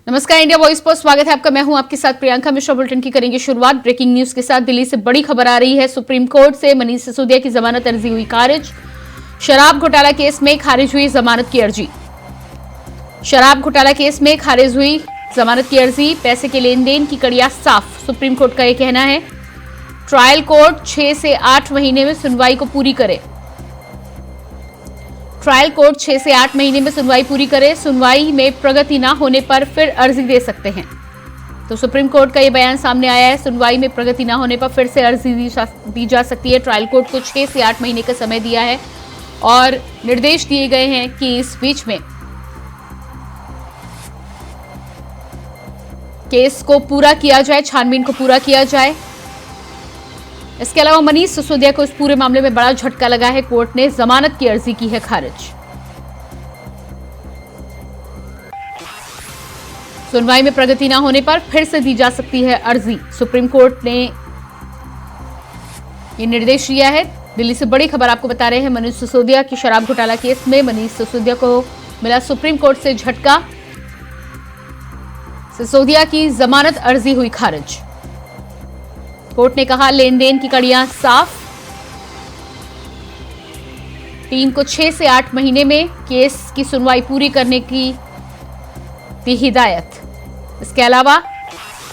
नमस्कार, India voice पर स्वागत है आपका। मैं हूं आपके साथ प्रियंका मिश्रा। बुलेटिन की करेंगे शुरुआत ब्रेकिंग न्यूज के साथ। दिल्ली से बड़ी खबर आ रही है। सुप्रीम कोर्ट से मनीष सिसोदिया की जमानत अर्जी हुई खारिज। शराब घोटाला केस में खारिज हुई जमानत की अर्जी। शराब घोटाला केस में खारिज हुई जमानत की अर्जी। पैसे के लेन देन की कड़ियां साफ, सुप्रीम कोर्ट का यह कहना है। ट्रायल कोर्ट 6 से 8 महीने में सुनवाई को पूरी करे। ट्रायल कोर्ट 6 से 8 महीने में सुनवाई पूरी करे। सुनवाई में प्रगति न होने पर फिर अर्जी दे सकते हैं। तो सुप्रीम कोर्ट का यह बयान सामने आया है। सुनवाई में प्रगति न होने पर फिर से अर्जी दी जा सकती है। ट्रायल कोर्ट को 6 से 8 महीने का समय दिया है और निर्देश दिए गए हैं कि इस बीच में केस को पूरा किया जाए, छानबीन को पूरा किया जाए। इसके अलावा मनीष सिसोदिया को इस पूरे मामले में बड़ा झटका लगा है। कोर्ट ने जमानत की अर्जी की है खारिज। सुनवाई में प्रगति न होने पर फिर से दी जा सकती है अर्जी। सुप्रीम कोर्ट ने यह निर्देश दिया है। दिल्ली से बड़ी खबर आपको बता रहे हैं। मनीष सिसोदिया की शराब घोटाला केस में मनीष सिसोदिया को मिला सुप्रीम कोर्ट से झटका। सिसोदिया की जमानत अर्जी हुई खारिज। कोर्ट ने कहा लेन देन की कड़ियां साफ। टीम को 6 से 8 महीने में केस की सुनवाई पूरी करने की दी हिदायत। इसके अलावा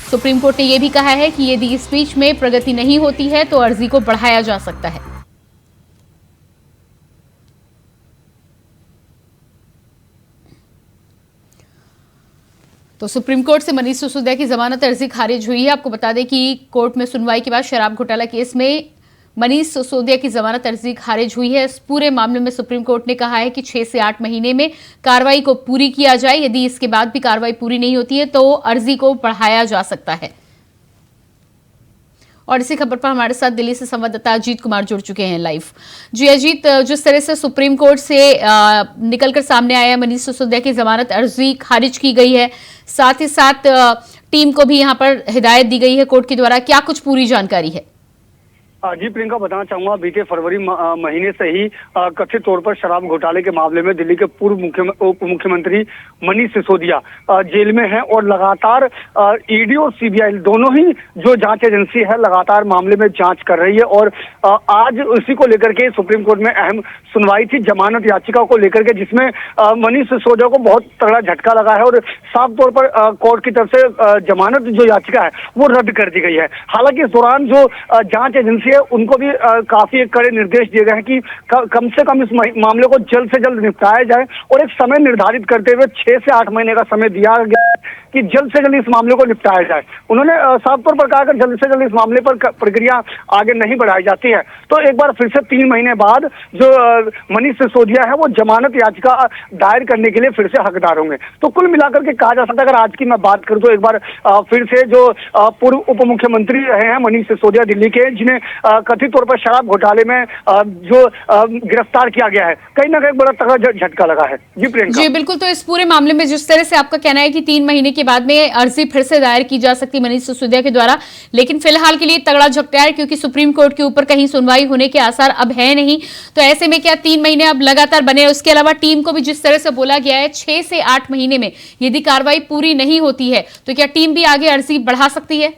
सुप्रीम कोर्ट ने यह भी कहा है कि यदि इस बीच में प्रगति नहीं होती है तो अर्जी को बढ़ाया जा सकता है। तो सुप्रीम कोर्ट से मनीष सिसोदिया की जमानत अर्जी खारिज हुई है। आपको बता दें कि कोर्ट में सुनवाई के बाद शराब घोटाला केस में मनीष सिसोदिया की जमानत अर्जी खारिज हुई है। इस पूरे मामले में सुप्रीम कोर्ट ने कहा है कि 6 से 8 महीने में कार्रवाई को पूरी किया जाए। यदि इसके बाद भी कार्रवाई पूरी नहीं होती है तो अर्जी को बढ़ाया जा सकता है। और इसी खबर पर हमारे साथ दिल्ली से संवाददाता अजीत कुमार जुड़ चुके हैं लाइव। जी अजीत, जिस तरह से सुप्रीम कोर्ट से निकलकर सामने आया मनीष सिसोदिया की जमानत अर्जी खारिज की गई है, साथ ही साथ टीम को भी यहां पर हिदायत दी गई है कोर्ट के द्वारा, क्या कुछ पूरी जानकारी है? जी प्रियंका, बताना चाहूंगा बीते फरवरी महीने से ही कथित तौर पर शराब घोटाले के मामले में दिल्ली के पूर्व उप मुख्यमंत्री मनीष सिसोदिया जेल में हैं और लगातार ईडी और सीबीआई दोनों ही जो जांच एजेंसी है लगातार मामले में जांच कर रही है। और आज उसी को लेकर के सुप्रीम कोर्ट में अहम सुनवाई थी जमानत याचिका को लेकर के, जिसमें मनीष सिसोदिया को बहुत तगड़ा झटका लगा है और साफ तौर पर कोर्ट की तरफ से जमानत जो याचिका है वो रद्द कर दी गई है। हालांकि इस दौरान जो जांच एजेंसी उनको भी काफी कड़े निर्देश दिए गए हैं कि कम से कम इस मामले को जल्द से जल्द निपटाया जाए और एक समय निर्धारित करते हुए 6 से 8 महीने का समय दिया गया है कि जल्द से जल्द इस मामले को निपटाया जाए। उन्होंने साफ तौर पर कहा कि जल्द से जल्द इस मामले पर प्रक्रिया आगे नहीं बढ़ाई जाती है तो एक बार फिर से 3 महीने बाद जो मनीष सिसोदिया है वो जमानत याचिका दायर करने के लिए फिर से हकदार होंगे। तो कुल मिलाकर के कहा जा सकता है, अगर आज की मैं बात करूं तो एक बार फिर से जो पूर्व उप मुख्यमंत्री रहे हैं मनीष सिसोदिया दिल्ली के, जिन्हें कथित तौर पर शराब घोटाले में जो गिरफ्तार किया गया है, कहीं ना कहीं बड़ा तगड़ा झटका लगा है। जी प्रियंका। जी बिल्कुल। तो इस पूरे मामले में जिस तरह से आपका कहना है कि 3 महीने के बाद में अर्जी फिर से दायर की जा सकती मनीष सिसोदिया के द्वारा, लेकिन फिलहाल के लिए तगड़ा झटका है क्योंकि सुप्रीम कोर्ट के ऊपर कहीं सुनवाई होने के आसार अब है नहीं। तो ऐसे में क्या 3 महीने अब लगातार बने? उसके अलावा टीम को भी जिस तरह से बोला गया है 6 से 8 महीने में यदि कार्रवाई पूरी नहीं होती है तो क्या टीम भी आगे अर्जी बढ़ा सकती है?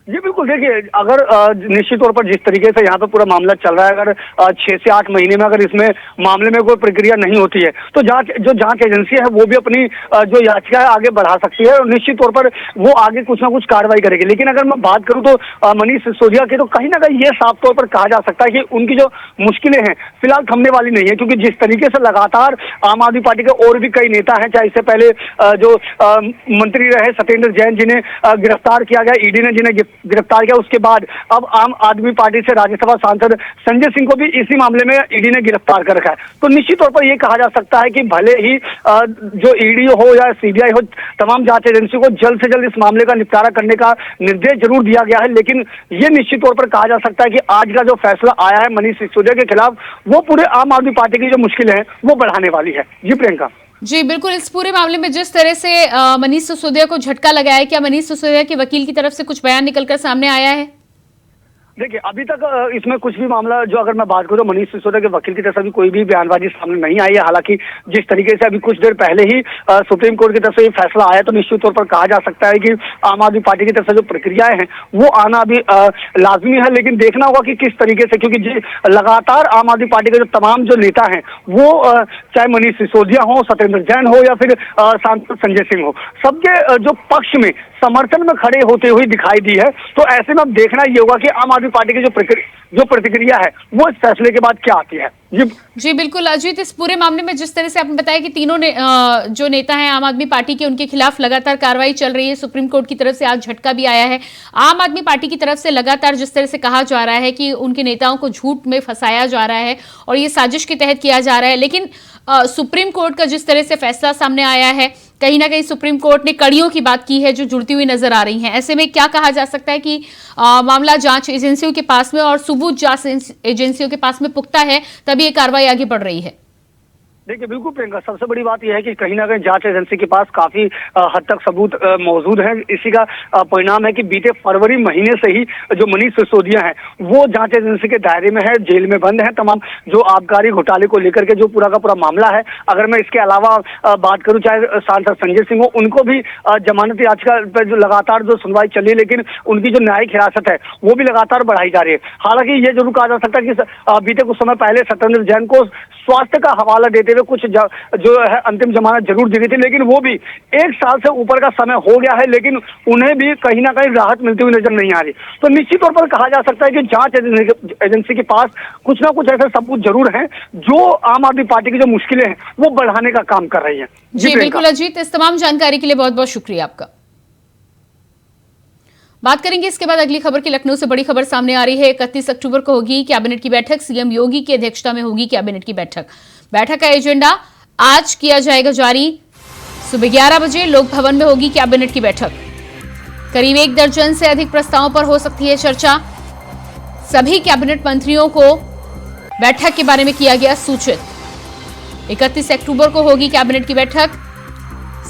जी बिल्कुल, देखिए अगर निश्चित तौर पर जिस तरीके से यहाँ पे पूरा मामला चल रहा है, अगर 6 से 8 महीने में अगर इसमें मामले में कोई प्रक्रिया नहीं होती है तो जांच एजेंसी है वो भी अपनी जो याचिका है आगे बढ़ा सकती है और निश्चित तौर पर वो आगे कुछ ना कुछ कार्रवाई करेगी। लेकिन अगर मैं बात करूं तो मनीष सिसोदिया की, तो कहीं ना कहीं ये साफ तौर पर कहा जा सकता है कि उनकी जो मुश्किलें हैं फिलहाल थमने वाली नहीं है, क्योंकि जिस तरीके से लगातार आम आदमी पार्टी के और भी कई नेता हैं, चाहे इससे पहले जो मंत्री रहे सत्येंद्र जैन जिन्हें गिरफ्तार किया गया, ईडी ने जिन्हें गिरफ्तार किया, उसके बाद अब आम आदमी पार्टी से राज्यसभा सांसद संजय सिंह को भी इसी मामले में ईडी ने गिरफ्तार कर रखा है। तो निश्चित तौर पर यह कहा जा सकता है कि भले ही जो ईडी हो या सीबीआई हो, तमाम जांच एजेंसी को जल्द से जल्द इस मामले का निपटारा करने का निर्देश जरूर दिया गया है, लेकिन यह निश्चित तौर पर कहा जा सकता है कि आज का जो फैसला आया है मनीष सिसोदिया के खिलाफ वो पूरे आम आदमी पार्टी की जो मुश्किलें हैं वो बढ़ाने वाली है। जी प्रियंका। जी बिल्कुल। इस पूरे मामले में जिस तरह से मनीष सिसोदिया को झटका लगा है, क्या मनीष सिसोदिया के वकील की तरफ से कुछ बयान निकलकर सामने आया है? देखिए अभी तक इसमें कुछ भी मामला जो अगर मैं बात करूं, मनीष सिसोदिया के वकील की तरफ से भी कोई भी बयानबाजी सामने नहीं आई है। हालांकि जिस तरीके से अभी कुछ देर पहले ही सुप्रीम कोर्ट की तरफ से ये फैसला आया, तो निश्चित तौर पर कहा जा सकता है कि आम आदमी पार्टी की तरफ से जो प्रक्रियाएं हैं वो आना अभी लाजमी है। लेकिन देखना होगा कि किस तरीके से, क्योंकि लगातार आम आदमी पार्टी के जो तमाम जो नेता हैं वो चाहे मनीष सिसोदिया हो, सत्येंद्र जैन हो या फिर सांसद संजय सिंह हो, सबके जो पक्ष में समर्थन में खड़े होते हुए दिखाई दी है। तो ऐसे में अब देखना ये होगा कि आम आदमी पार्टी की जो प्रतिक्रिया है वो इस फैसले के बाद क्या आती है। जी बिल्कुल अजीत, इस पूरे मामले में जिस तरह से आपने बताया कि तीनों जो नेता हैं आम आदमी पार्टी के, उनके खिलाफ लगातार कार्रवाई चल रही है। सुप्रीम कोर्ट की तरफ से आज झटका भी आया है। आम आदमी पार्टी की तरफ से लगातार जिस तरह से कहा जा रहा है कि उनके नेताओं को झूठ में फंसाया जा रहा है और ये साजिश के तहत किया जा रहा है, लेकिन सुप्रीम कोर्ट का जिस तरह से फैसला सामने आया है, कहीं ना कहीं सुप्रीम कोर्ट ने कड़ियों की बात की है जो जुड़ती हुई नजर आ रही हैं। ऐसे में क्या कहा जा सकता है कि मामला जांच एजेंसियों के पास में और सबूत जांच एजेंसियों के पास में पुख्ता है, तभी ये कार्रवाई आगे बढ़ रही है। देखिए बिल्कुल प्रियंका, सबसे बड़ी बात यह है कि कहीं ना कहीं जांच एजेंसी के पास काफी हद तक सबूत मौजूद हैं। इसी का परिणाम है कि बीते फरवरी महीने से ही जो मनीष सिसोदिया हैं वो जांच एजेंसी के दायरे में है, जेल में बंद है। तमाम जो आबकारी घोटाले को लेकर के जो पूरा का पूरा मामला है, अगर मैं इसके अलावा बात करूं, चाहे सांसद संजय सिंह हो, उनको भी जमानती याचिका पर जो लगातार जो सुनवाई चली, लेकिन उनकी जो न्यायिक हिरासत है वो भी लगातार बढ़ाई जा रही है। हालांकि ये जरूर कहा जा सकता है कि बीते कुछ समय पहले सत्येंद्र जैन को स्वास्थ्य का हवाला देते हुए कुछ जो है अंतिम जमानत जरूर दी गई थी, लेकिन वो भी 1 साल से ऊपर का समय हो गया है, लेकिन उन्हें भी कहीं ना कहीं राहत मिलती हुई नजर नहीं आ रही। तो निश्चित तौर पर कहा जा सकता है कि जांच एजेंसी के पास कुछ ना कुछ ऐसे सबूत जरूर हैं जो आम आदमी पार्टी की जो मुश्किलें हैं वो बढ़ाने का काम कर रही है। जी बिल्कुल अजीत, इस तमाम जानकारी के लिए बहुत बहुत शुक्रिया आपका। बात करेंगे इसके बाद अगली खबर की। लखनऊ से बड़ी खबर सामने आ रही है। 31 अक्टूबर को होगी कैबिनेट की बैठक। सीएम योगी की अध्यक्षता में होगी कैबिनेट की बैठक। बैठक का एजेंडा आज किया जाएगा जारी। सुबह 11 बजे लोक भवन में होगी कैबिनेट की बैठक। करीब 1 दर्जन से अधिक प्रस्तावों पर हो सकती है चर्चा। सभी कैबिनेट मंत्रियों को बैठक के बारे में किया गया सूचित। 31 अक्टूबर को होगी कैबिनेट की बैठक।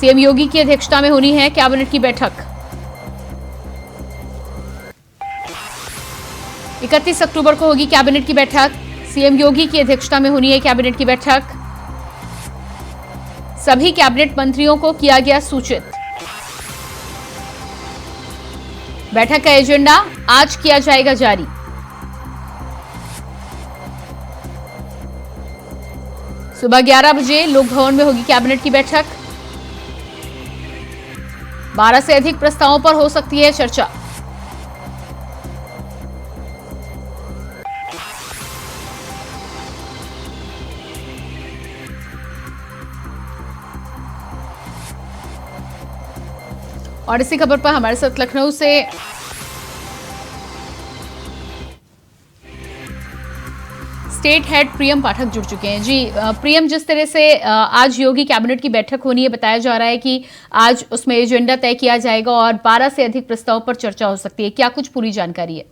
सीएम योगी की अध्यक्षता में होनी है कैबिनेट की बैठक। 31 अक्टूबर को होगी कैबिनेट की बैठक। सीएम योगी की अध्यक्षता में होनी है कैबिनेट की बैठक। सभी कैबिनेट मंत्रियों को किया गया सूचित। बैठक का एजेंडा आज किया जाएगा जारी। सुबह 11 बजे लोक भवन में होगी कैबिनेट की बैठक। 12 से अधिक प्रस्तावों पर हो सकती है चर्चा। और इसी खबर पर हमारे साथ लखनऊ से स्टेट हेड प्रियम पाठक जुड़ चुके हैं। जी प्रियम, जिस तरह से आज योगी कैबिनेट की बैठक होनी है, बताया जा रहा है कि आज उसमें एजेंडा तय किया जाएगा और 12 से अधिक प्रस्ताव पर चर्चा हो सकती है, क्या कुछ पूरी जानकारी है?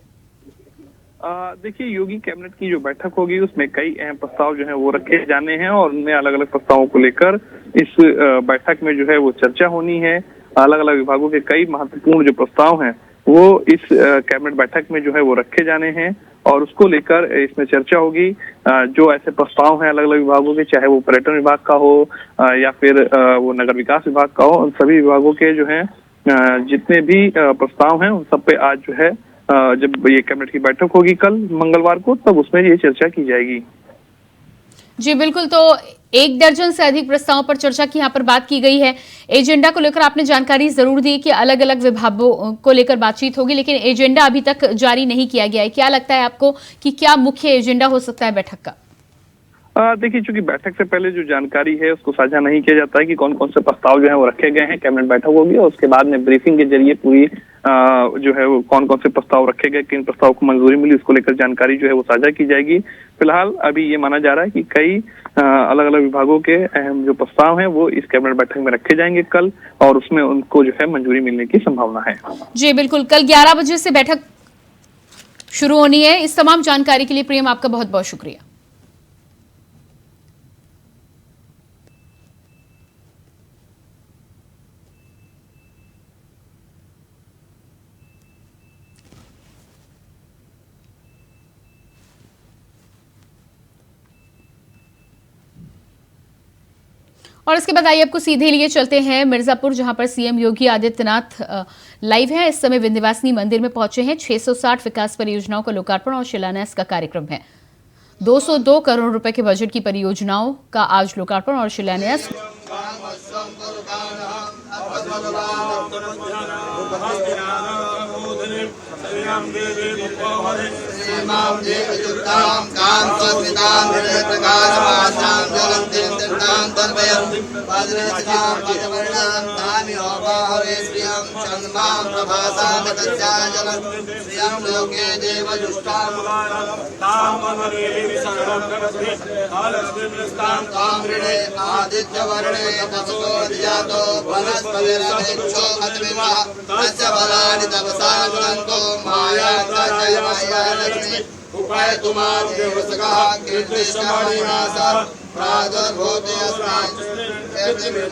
देखिए, योगी कैबिनेट की जो बैठक होगी उसमें कई अहम प्रस्ताव जो है वो रखे जाने हैं और उनमें अलग अलग प्रस्तावों को लेकर इस बैठक में जो है वो चर्चा होनी है। अलग अलग विभागों के कई महत्वपूर्ण जो प्रस्ताव हैं वो इस कैबिनेट बैठक में जो है वो रखे जाने हैं और उसको लेकर इसमें चर्चा होगी। जो ऐसे प्रस्ताव हैं अलग अलग विभागों के, चाहे वो पर्यटन विभाग का हो या फिर वो नगर विकास विभाग का हो, उन सभी विभागों के जो है जितने भी प्रस्ताव हैं उन सब पे आज जो है जब ये कैबिनेट की बैठक होगी कल मंगलवार को, तब उसमें ये चर्चा की जाएगी। जी बिल्कुल, तो 1 दर्जन से अधिक प्रस्तावों पर चर्चा की यहाँ पर बात की गई है। एजेंडा को लेकर आपने जानकारी जरूर दी कि अलग अलग विभागों को लेकर बातचीत होगी, लेकिन एजेंडा अभी तक जारी नहीं किया गया है। क्या लगता है आपको कि क्या मुख्य एजेंडा हो सकता है बैठक का? देखिए, चूंकि बैठक से पहले जो जानकारी है उसको साझा नहीं किया जाता है कि कौन कौन से प्रस्ताव जो है वो रखे गए हैं। कैबिनेट बैठक होगी और उसके बाद में ब्रीफिंग के जरिए पूरी जो है वो कौन कौन से प्रस्ताव रखे गए, किन प्रस्ताव को मंजूरी मिली, उसको लेकर जानकारी जो है वो साझा की जाएगी। फिलहाल अभी ये माना जा रहा है कि कई अलग अलग विभागों के अहम जो प्रस्ताव हैं वो इस कैबिनेट बैठक में रखे जाएंगे कल और उसमें उनको जो है मंजूरी मिलने की संभावना है। जी बिल्कुल, कल 11 बजे से बैठक शुरू होनी है। इस तमाम जानकारी के लिए प्रियम आपका बहुत बहुत शुक्रिया। और इसके बाद आइए आपको सीधे लिए चलते हैं मिर्जापुर, जहां पर सीएम योगी आदित्यनाथ लाइव है। इस समय विंध्यवासिनी मंदिर में पहुंचे हैं। 660 विकास परियोजनाओं का लोकार्पण और शिलान्यास का कार्यक्रम है। 202 करोड़ रुपए के बजट की परियोजनाओं का आज लोकार्पण और शिलान्यास। आदित्यवर्णे तपसोऽधिजातो वनस्पतिरपेक्षो अद्विमः तस्य फलानि तपसा गुणन्तो मायालक्ष्मी उपैतुमादिवसकः कीर्तिश्रवणिनासा प्रादुर्भूते अस्मान्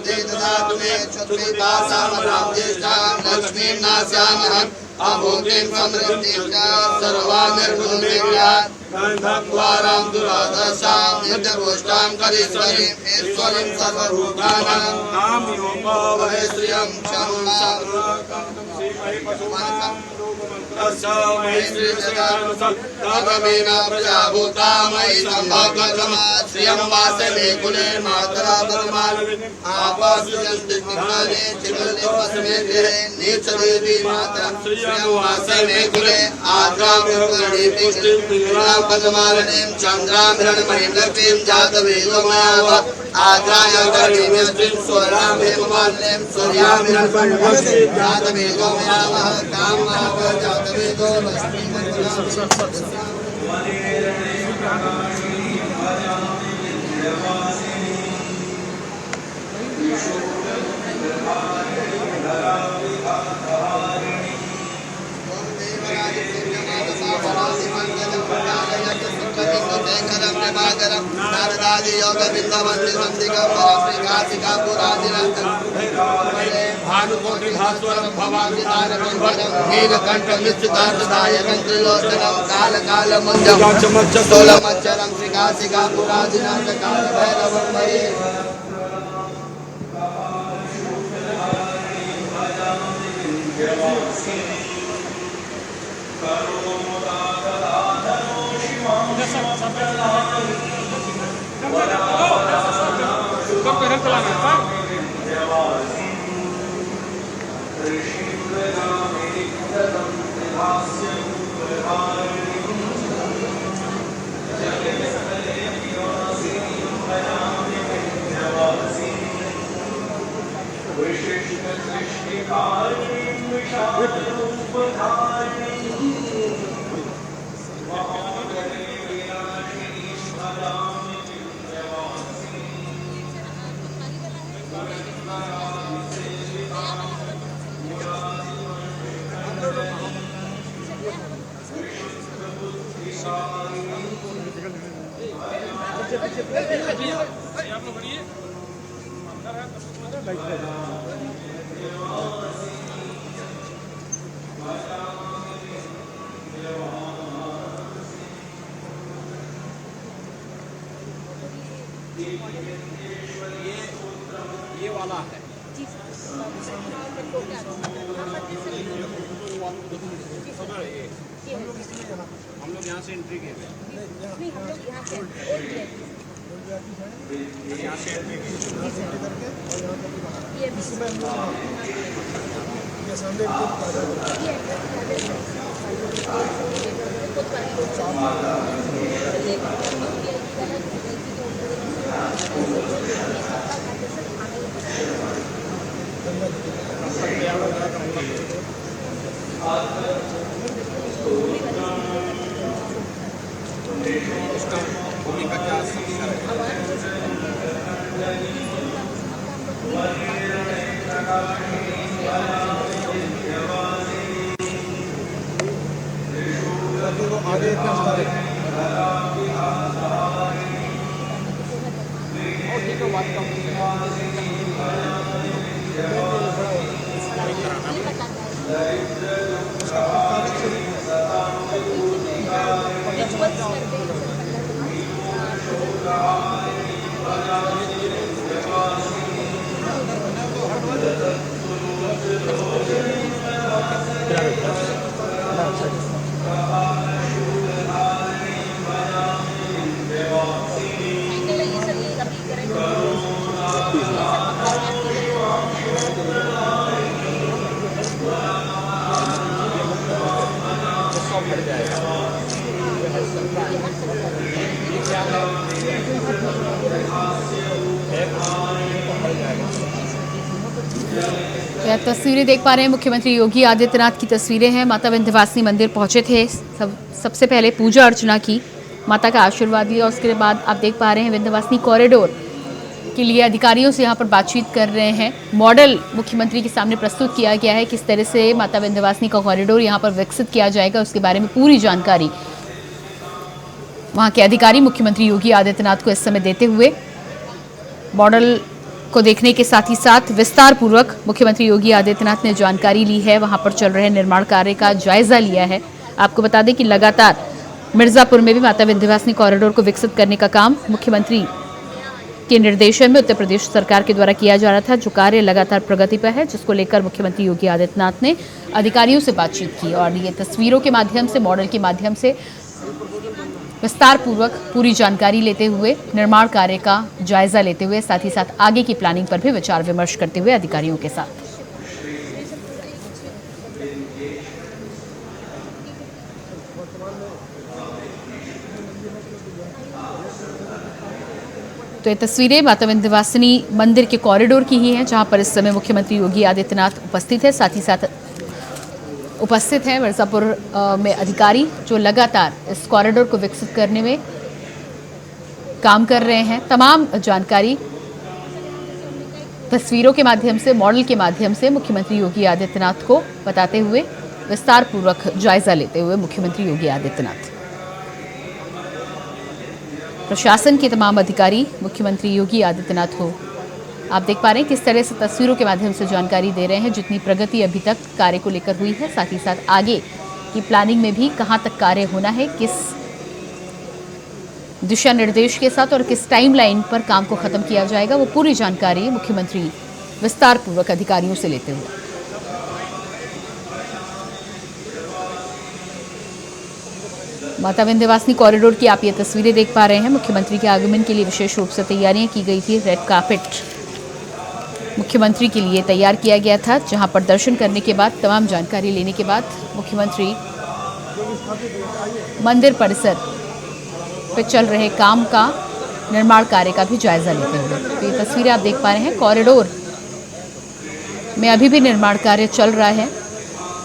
ददातु मे क्षत्रितासामराब्धिष्टां लक्ष्मीं नास्यामहम् अभूतिं समृद्धिं च सर्वानिर्भुतमिग्रात् गन्धद्वारां दुरादशां नित्यपुष्टां करीश्वरीं ईश्वरीं सर्वभूतानां वै श्रियं प्रजाभूता मयि सम्भवकर्मा श्रियं वासे मे कुले मातरा परमालवे आपासुजन्तिग्निकाले चिरनिपस्मे गृहे नीचदेवी माता श्रियं वासे मे कुले आद्रां पुष्करणीं पुष्टिं पद्मालनीं चन्द्रां हिरण्मयीं लक्ष्मीं जातवेदो मया वा आद्राय कर्णीं स्वर्णां हेममालिनीं सूर्यां हिरण्मयीं जातवेदो मया वा कामनां जातवेदो लक्ष्मीं ये वाला है हम लोग यहाँ से एंट्री किए थे यहाँ से एंट्री उसका भूमिका क्या संस्कार रिचुअल्स करते हैं यह तस्वीरें देख पा रहे हैं मुख्यमंत्री योगी आदित्यनाथ की तस्वीरें हैं। माता विंध्यवासिनी मंदिर पहुंचे थे, सबसे पहले पूजा अर्चना की, माता का आशीर्वाद लिया। उसके बाद आप देख पा रहे हैं विंध्यवासिनी कॉरिडोर के लिए अधिकारियों से यहाँ पर बातचीत कर रहे हैं। मॉडल मुख्यमंत्री के सामने प्रस्तुत किया गया है, किस तरह से माता विंध्यवासिनी का कॉरिडोर यहाँ पर विकसित किया जाएगा, उसके बारे में पूरी जानकारी वहाँ के अधिकारी मुख्यमंत्री योगी आदित्यनाथ को इस समय देते हुए। मॉडल को देखने के साथ ही साथ विस्तार पूर्वक मुख्यमंत्री योगी आदित्यनाथ ने जानकारी ली है, वहां पर चल रहे निर्माण कार्य का जायजा लिया है। आपको बता दें कि लगातार मिर्जापुर में भी माता विंध्यवासिनी कॉरिडोर को विकसित करने का काम मुख्यमंत्री के निर्देशन में उत्तर प्रदेश सरकार के द्वारा किया जा रहा था, जो कार्य लगातार प्रगति पर है, जिसको लेकर मुख्यमंत्री योगी आदित्यनाथ ने अधिकारियों से बातचीत की और ये तस्वीरों के माध्यम से, मॉडल के माध्यम से विस्तार पूर्वक पूरी जानकारी लेते हुए, निर्माण कार्य का जायजा लेते हुए, साथ ही साथ आगे की प्लानिंग पर भी विचार विमर्श करते हुए अधिकारियों के साथ। तो ये तस्वीरें माता विंध्यवासिनी मंदिर के कॉरिडोर की ही हैं, जहां पर इस समय मुख्यमंत्री योगी आदित्यनाथ उपस्थित है। साथ ही साथ उपस्थित हैं मिर्जापुर में अधिकारी, जो लगातार इस कॉरिडोर को विकसित करने में काम कर रहे हैं। तमाम जानकारी तस्वीरों के माध्यम से, मॉडल के माध्यम से मुख्यमंत्री योगी आदित्यनाथ को बताते हुए, विस्तार पूर्वक जायजा लेते हुए मुख्यमंत्री योगी आदित्यनाथ। प्रशासन के तमाम अधिकारी मुख्यमंत्री योगी आदित्यनाथ को आप देख पा रहे हैं किस तरह से तस्वीरों के माध्यम से जानकारी दे रहे हैं, जितनी प्रगति अभी तक कार्य को लेकर हुई है, साथ ही साथ आगे की प्लानिंग में भी कहां तक कार्य होना है, किस दिशा निर्देश के साथ और किस टाइमलाइन पर काम को खत्म किया जाएगा, वो पूरी जानकारी मुख्यमंत्री विस्तार पूर्वक अधिकारियों से लेते हुए। माता विंध्यवासिनी कॉरिडोर की आप ये तस्वीरें देख पा रहे हैं। मुख्यमंत्री के आगमन के लिए विशेष रूप से तैयारियां की गई थी। रेड कार्पेट मुख्यमंत्री के लिए तैयार किया गया था, जहां पर दर्शन करने के बाद, तमाम जानकारी लेने के बाद मुख्यमंत्री मंदिर परिसर पे चल रहे काम का, निर्माण कार्य का भी जायजा लेते हुए। तो ये तस्वीरें आप देख पा रहे हैं, कॉरिडोर में अभी भी निर्माण कार्य चल रहा है,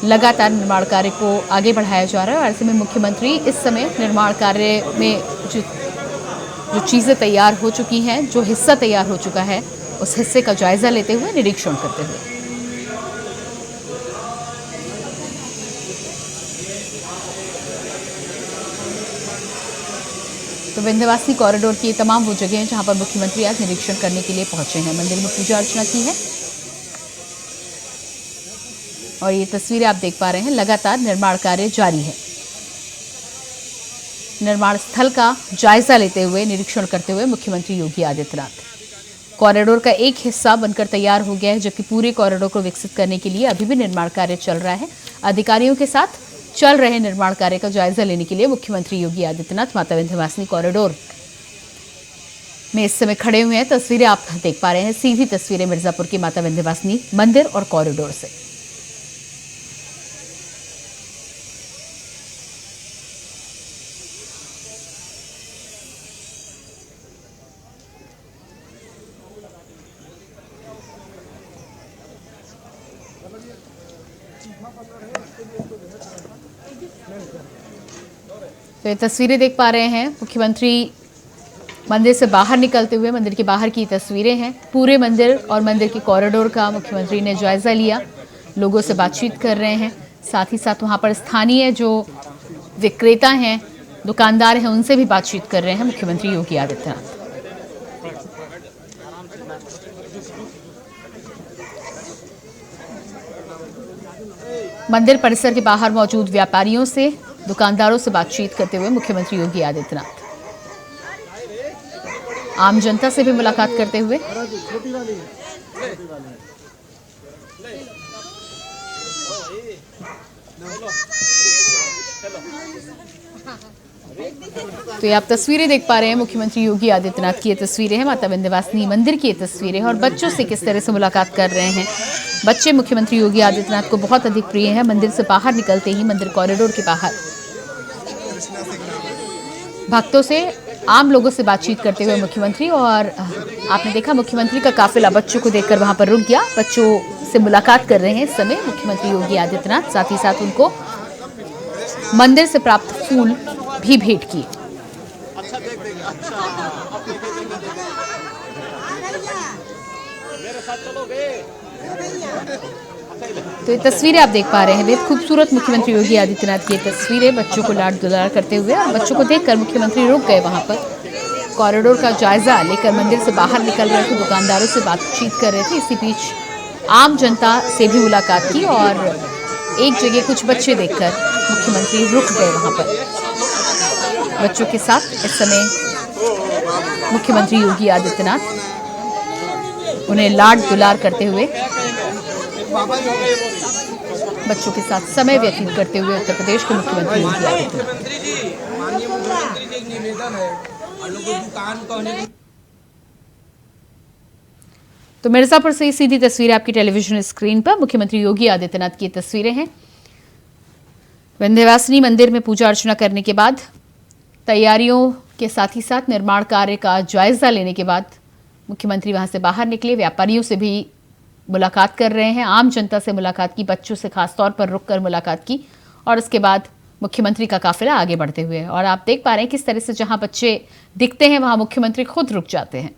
लगातार निर्माण कार्य को आगे बढ़ाया जा रहा है। और ऐसे में मुख्यमंत्री इस समय निर्माण कार्य में जो चीज़ें तैयार हो चुकी हैं, जो हिस्सा तैयार हो चुका है, उस हिस्से का जायजा लेते हुए, निरीक्षण करते हुए। तो विंध्यवासिनी कॉरिडोर की तमाम वो जगह हैं जहां पर मुख्यमंत्री आज निरीक्षण करने के लिए पहुंचे हैं। मंदिर में पूजा अर्चना की है और ये तस्वीरें आप देख पा रहे हैं, लगातार निर्माण कार्य जारी है। निर्माण स्थल का जायजा लेते हुए, निरीक्षण करते हुए मुख्यमंत्री योगी आदित्यनाथ। कॉरिडोर का एक हिस्सा बनकर तैयार हो गया है, जबकि पूरे कॉरिडोर को विकसित करने के लिए अभी भी निर्माण कार्य चल रहा है। अधिकारियों के साथ चल रहे निर्माण कार्य का जायजा लेने के लिए मुख्यमंत्री योगी आदित्यनाथ माता विंध्यवासिनी कॉरिडोर में इस समय खड़े हुए हैं। तस्वीरें आप देख पा रहे हैं, सीधी तस्वीरें मिर्जापुर की माता विंध्यवासिनी मंदिर और कॉरिडोर से। तो ये तस्वीरें देख पा रहे हैं, मुख्यमंत्री मंदिर से बाहर निकलते हुए, मंदिर के बाहर की तस्वीरें हैं। पूरे मंदिर और मंदिर के कॉरिडोर का मुख्यमंत्री ने जायजा लिया, लोगों से बातचीत कर रहे हैं। साथ ही साथ वहां पर स्थानीय जो विक्रेता हैं, दुकानदार हैं, उनसे भी बातचीत कर रहे हैं मुख्यमंत्री योगी आदित्यनाथ। मंदिर परिसर के बाहर मौजूद व्यापारियों से, दुकानदारों से बातचीत करते हुए मुख्यमंत्री योगी आदित्यनाथ आम जनता से भी मुलाकात करते हुए। तो ये आप तस्वीरें देख पा रहे हैं, मुख्यमंत्री योगी आदित्यनाथ की ये तस्वीरें हैं, माता विंध्यवासिनी मंदिर की ये तस्वीरें हैं और बच्चों से किस तरह से मुलाकात कर रहे हैं। बच्चे मुख्यमंत्री योगी आदित्यनाथ को बहुत अधिक प्रिय हैं। मंदिर से बाहर निकलते ही, मंदिर कॉरिडोर के बाहर भक्तों से, आम लोगों से बातचीत करते हुए मुख्यमंत्री, और आपने देखा मुख्यमंत्री का काफिला बच्चों को देखकर वहां पर रुक गया। बच्चों से मुलाकात कर रहे हैं इस समय मुख्यमंत्री योगी आदित्यनाथ। साथ ही साथ उनको मंदिर से प्राप्त फूल भी भेंट किए। तो ये तस्वीरें आप देख पा रहे हैं, बेहद खूबसूरत मुख्यमंत्री योगी आदित्यनाथ की ये तस्वीरें बच्चों को लाड दुलार करते हुए, और बच्चों को देखकर मुख्यमंत्री रुक गए वहां पर। कॉरिडोर का जायजा लेकर मंदिर से बाहर निकल रहे थे, दुकानदारों से बातचीत कर रहे थे। इसी बीच आम जनता से भी मुलाकात की और एक जगह कुछ बच्चे देखकर मुख्यमंत्री रुक गए वहां पर। बच्चों के साथ इस समय मुख्यमंत्री योगी आदित्यनाथ उन्हें लाड दुलार करते हुए, बच्चों के साथ समय व्यतीत करते हुए उत्तर प्रदेश के मुख्यमंत्री योगी आदित्यनाथ। माननीय मुख्यमंत्री जी, एक निवेदन है, हम लोग को दुकान कहने तो मिर्जापुर से सीधी तस्वीर आपकी टेलीविजन स्क्रीन पर मुख्यमंत्री योगी आदित्यनाथ की तस्वीरें हैं। विंध्यवासिनी मंदिर में पूजा अर्चना करने के बाद, तैयारियों के साथ ही साथ निर्माण कार्य का जायजा लेने के बाद मुख्यमंत्री वहां से बाहर निकले। व्यापारियों से भी मुलाकात कर रहे हैं, आम जनता से मुलाकात की, बच्चों से खासतौर पर रुककर मुलाकात की, और उसके बाद मुख्यमंत्री का काफिला आगे बढ़ते हुए। और आप देख पा रहे हैं किस तरह से जहां बच्चे दिखते हैं वहां मुख्यमंत्री खुद रुक जाते हैं।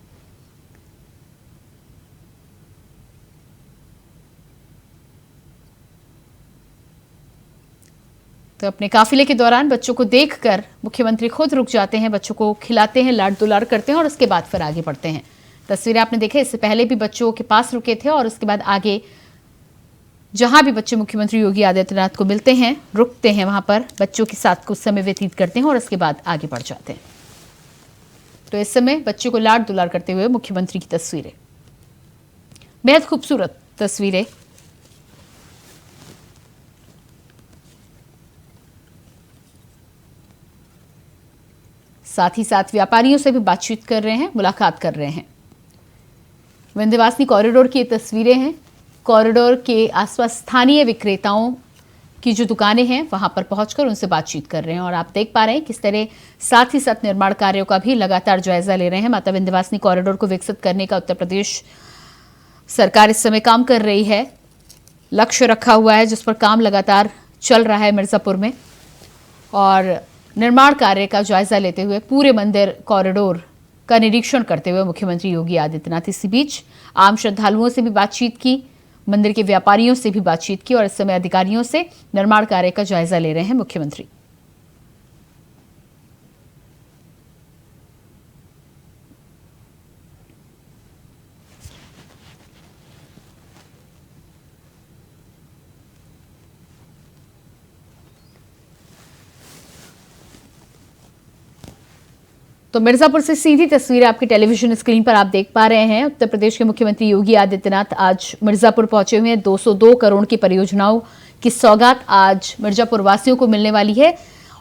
तो अपने काफिले के दौरान बच्चों को देखकर मुख्यमंत्री खुद रुक जाते हैं, बच्चों को खिलाते हैं, लाड दुलार करते हैं और उसके बाद फिर आगे बढ़ते हैं। तस्वीरें आपने देखा, इससे पहले भी बच्चों के पास रुके थे और उसके बाद आगे जहां भी बच्चे मुख्यमंत्री योगी आदित्यनाथ को मिलते हैं, रुकते हैं, वहां पर बच्चों के साथ कुछ समय व्यतीत करते हैं और उसके बाद आगे बढ़ जाते हैं। तो इस समय बच्चों को लाड दुलार करते हुए मुख्यमंत्री की तस्वीरें, बेहद खूबसूरत तस्वीरें। साथ ही साथ व्यापारियों से भी बातचीत कर रहे हैं, मुलाकात कर रहे हैं। विंध्यवासिनी कॉरिडोर की ये तस्वीरें हैं। कॉरिडोर के आसपास स्थानीय विक्रेताओं की जो दुकानें हैं वहां पर पहुंचकर उनसे बातचीत कर रहे हैं, और आप देख पा रहे हैं किस तरह साथ ही साथ निर्माण कार्यों का भी लगातार जायजा ले रहे हैं। माता विंध्यवासिनी कॉरिडोर को विकसित करने का उत्तर प्रदेश सरकार इस समय काम कर रही है, लक्ष्य रखा हुआ है जिस पर काम लगातार चल रहा है मिर्जापुर में, और निर्माण कार्य का जायजा लेते हुए पूरे मंदिर कॉरिडोर का निरीक्षण करते हुए मुख्यमंत्री योगी आदित्यनाथ इसी बीच आम श्रद्धालुओं से भी बातचीत की, मंदिर के व्यापारियों से भी बातचीत की, और इस समय अधिकारियों से निर्माण कार्य का जायजा ले रहे हैं मुख्यमंत्री। तो मिर्जापुर से सीधी तस्वीर आपकी टेलीविजन स्क्रीन पर आप देख पा रहे हैं। उत्तर प्रदेश के मुख्यमंत्री योगी आदित्यनाथ आज मिर्जापुर पहुंचे हुए हैं। 202 करोड़ की परियोजनाओं की सौगात आज मिर्जापुर वासियों को मिलने वाली है,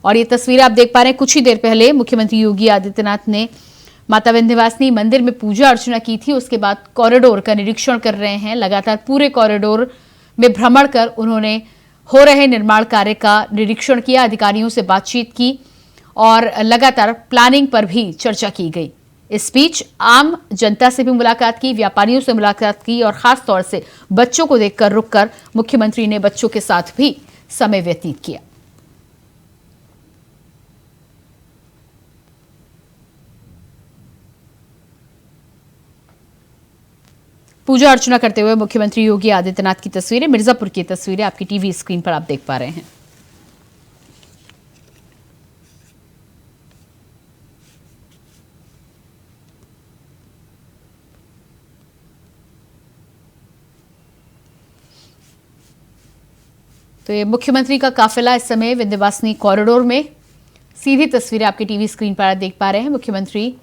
और ये तस्वीर आप देख पा रहे हैं। कुछ ही देर पहले मुख्यमंत्री योगी आदित्यनाथ ने माता विंध्यवासिनी मंदिर में पूजा अर्चना की थी, उसके बाद कॉरिडोर का निरीक्षण कर रहे हैं। लगातार पूरे कॉरिडोर में भ्रमण कर उन्होंने हो रहे निर्माण कार्य का निरीक्षण किया, अधिकारियों से बातचीत की और लगातार प्लानिंग पर भी चर्चा की गई। इस बीच आम जनता से भी मुलाकात की, व्यापारियों से मुलाकात की, और खास तौर से बच्चों को देखकर रुककर मुख्यमंत्री ने बच्चों के साथ भी समय व्यतीत किया। पूजा अर्चना करते हुए मुख्यमंत्री योगी आदित्यनाथ की तस्वीरें, मिर्जापुर की तस्वीरें आपकी टीवी स्क्रीन पर आप देख पा रहे हैं। तो ये मुख्यमंत्री का काफिला इस समय विंध्यवासिनी कॉरिडोर में, सीधी तस्वीरें आपकी टीवी स्क्रीन पर देख पा रहे हैं। मुख्यमंत्री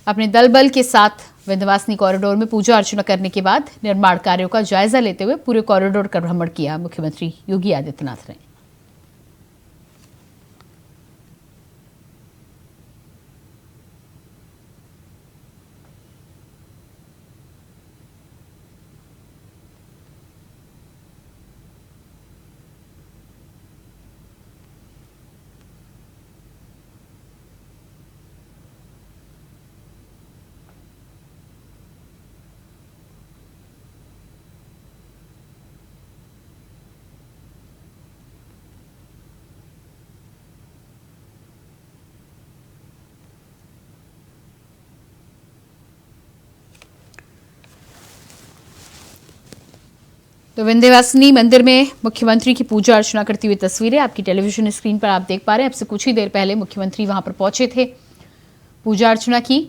अपने दल बल के साथ विंध्यवासिनी कॉरिडोर में पूजा अर्चना करने के बाद निर्माण कार्यों का जायजा लेते हुए पूरे कॉरिडोर का भ्रमण किया मुख्यमंत्री योगी आदित्यनाथ ने। तो विंध्यवासिनी मंदिर में मुख्यमंत्री की पूजा अर्चना करती हुई तस्वीरें आपकी टेलीविजन स्क्रीन पर आप देख पा रहे हैं। अब से कुछ ही देर पहले मुख्यमंत्री वहां पर पहुंचे थे, पूजा अर्चना की,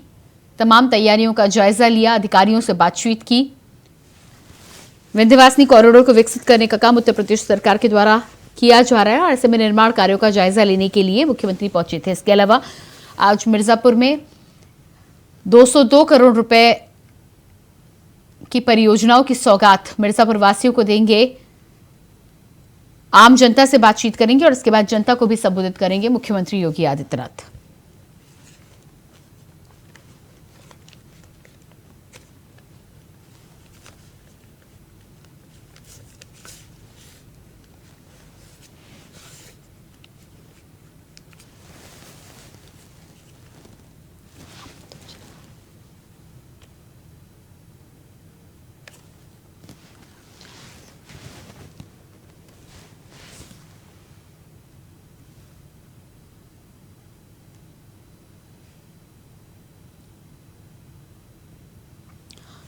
तमाम तैयारियों का जायजा लिया, अधिकारियों से बातचीत की। विंध्यवासिनी कॉरिडोर को विकसित करने का काम उत्तर प्रदेश सरकार के द्वारा किया जा रहा है और ऐसे में निर्माण कार्यों का जायजा लेने के लिए मुख्यमंत्री पहुंचे थे। इसके अलावा आज मिर्जापुर में 202 करोड़ रुपए की परियोजनाओं की सौगात मिर्जापुर वासियों को देंगे। आम जनता से बातचीत करेंगे और इसके बाद जनता को भी संबोधित करेंगे मुख्यमंत्री योगी आदित्यनाथ।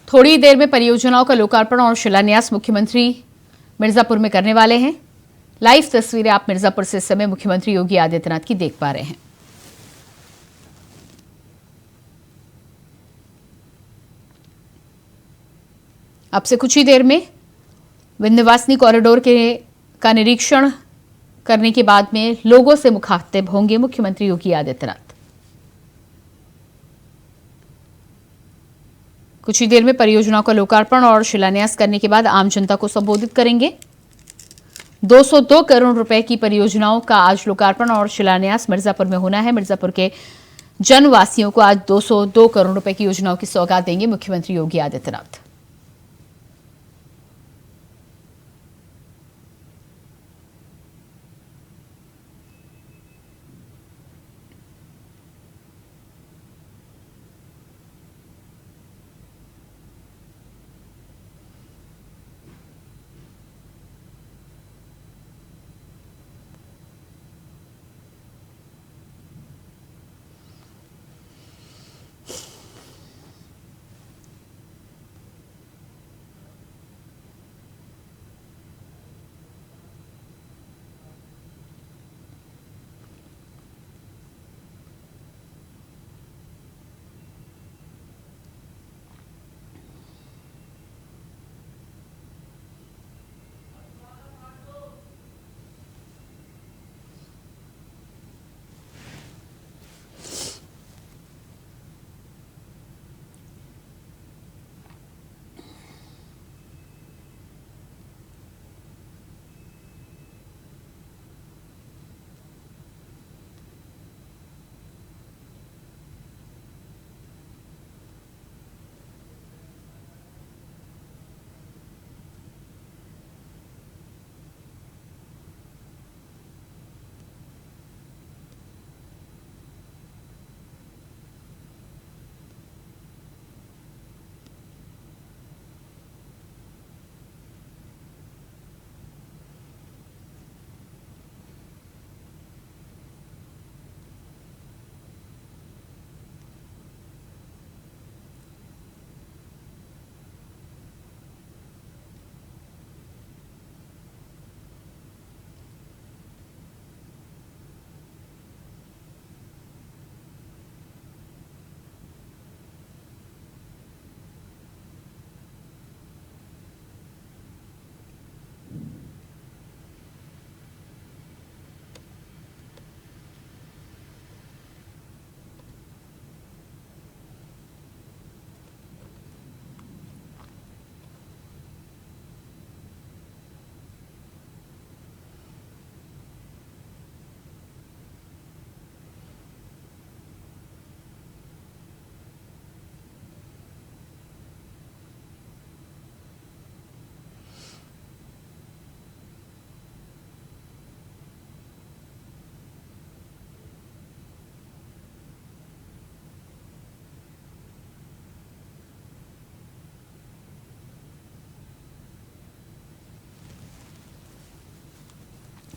थोड़ी देर में परियोजनाओं का लोकार्पण और शिलान्यास मुख्यमंत्री मिर्जापुर में करने वाले हैं। लाइव तस्वीरें आप मिर्जापुर से इस समय मुख्यमंत्री योगी आदित्यनाथ की देख पा रहे हैं। अब से कुछ ही देर में विंध्यवासिनी कॉरिडोर का निरीक्षण करने के बाद में लोगों से मुखातिब होंगे मुख्यमंत्री योगी आदित्यनाथ। कुछ ही देर में परियोजनाओं का लोकार्पण और शिलान्यास करने के बाद आम जनता को संबोधित करेंगे। 202 करोड़ रुपए की परियोजनाओं का आज लोकार्पण और शिलान्यास मिर्जापुर में होना है। मिर्जापुर के जनवासियों को आज 202 करोड़ रुपए की योजनाओं की सौगात देंगे मुख्यमंत्री योगी आदित्यनाथ।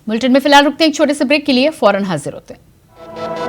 बुलेटिन में फिलहाल रुकते हैं एक छोटे से ब्रेक के लिए, फौरन हाजिर होते हैं।